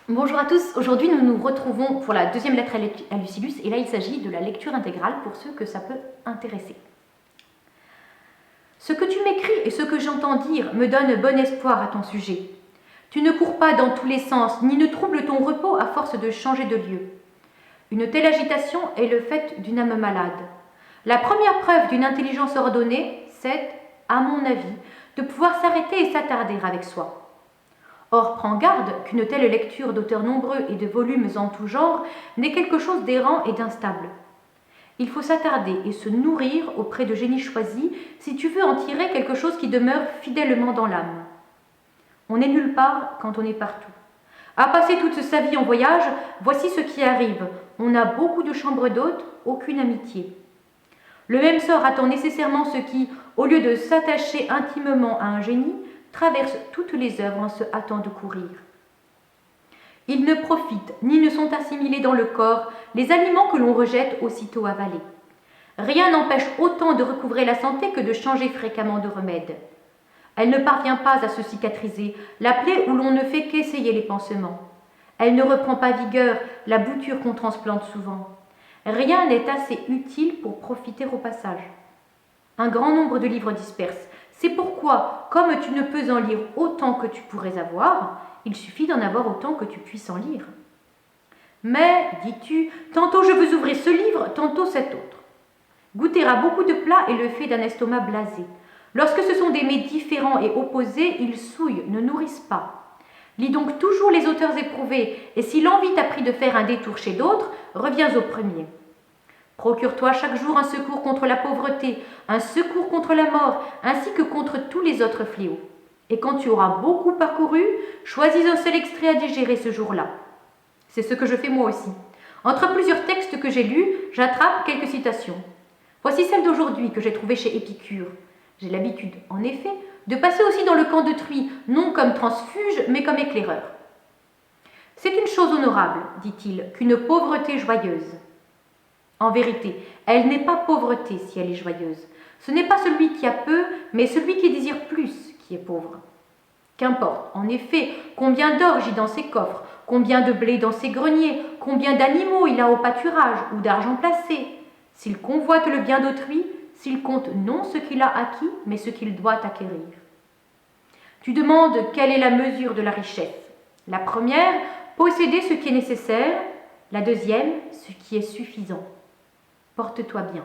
Bonjour à tous, aujourd'hui nous nous retrouvons pour la deuxième lettre à Lucilius et là il s'agit de la lecture intégrale pour ceux que ça peut intéresser. Ce que tu m'écris et ce que j'entends dire me donne bon espoir à ton sujet. Tu ne cours pas dans tous les sens, ni ne troubles ton repos à force de changer de lieu. Une telle agitation est le fait d'une âme malade. La première preuve d'une intelligence ordonnée, c'est, à mon avis, de pouvoir s'arrêter et s'attarder avec soi. Or, prends garde qu'une telle lecture d'auteurs nombreux et de volumes en tout genre n'est quelque chose d'errant et d'instable. Il faut s'attarder et se nourrir auprès de génies choisis si tu veux en tirer quelque chose qui demeure fidèlement dans l'âme. On n'est nulle part quand on est partout. À passer toute sa vie en voyage, voici ce qui arrive. On a beaucoup de chambres d'hôtes, aucune amitié. Le même sort attend nécessairement ceux qui, au lieu de s'attacher intimement à un génie, traversent toutes les œuvres en se hâtant de courir. Ils ne profitent ni ne sont assimilés dans le corps les aliments que l'on rejette aussitôt avalés. Rien n'empêche autant de recouvrer la santé que de changer fréquemment de remède. Elle ne parvient pas à se cicatriser, la plaie où l'on ne fait qu'essayer les pansements. Elle ne reprend pas vigueur, la bouture qu'on transplante souvent. Rien n'est assez utile pour profiter au passage. Un grand nombre de livres dispersent. C'est pourquoi, comme tu ne peux en lire autant que tu pourrais avoir, il suffit d'en avoir autant que tu puisses en lire. Mais, dis-tu, tantôt je veux ouvrir ce livre, tantôt cet autre. Goûter à beaucoup de plats est le fait d'un estomac blasé. Lorsque ce sont des mets différents et opposés, ils souillent, ne nourrissent pas. Lis donc toujours les auteurs éprouvés, et si l'envie t'a pris de faire un détour chez d'autres, reviens au premier. Procure-toi chaque jour un secours contre la pauvreté, un secours contre la mort, ainsi que contre tous les autres fléaux. Et quand tu auras beaucoup parcouru, choisis un seul extrait à digérer ce jour-là. C'est ce que je fais moi aussi. Entre plusieurs textes que j'ai lus, j'attrape quelques citations. Voici celle d'aujourd'hui que j'ai trouvée chez Épicure. J'ai l'habitude, en effet, de passer aussi dans le camp de Truie, non comme transfuge, mais comme éclaireur. C'est une chose honorable, dit-il, qu'une pauvreté joyeuse. En vérité, elle n'est pas pauvreté si elle est joyeuse. Ce n'est pas celui qui a peu, mais celui qui désire plus qui est pauvre. Qu'importe, en effet, combien d'or gît dans ses coffres, combien de blé dans ses greniers, combien d'animaux il a au pâturage ou d'argent placé. S'il convoite le bien d'autrui, s'il compte non ce qu'il a acquis, mais ce qu'il doit acquérir. Tu demandes quelle est la mesure de la richesse. La première, posséder ce qui est nécessaire. La deuxième, ce qui est suffisant. Porte-toi bien.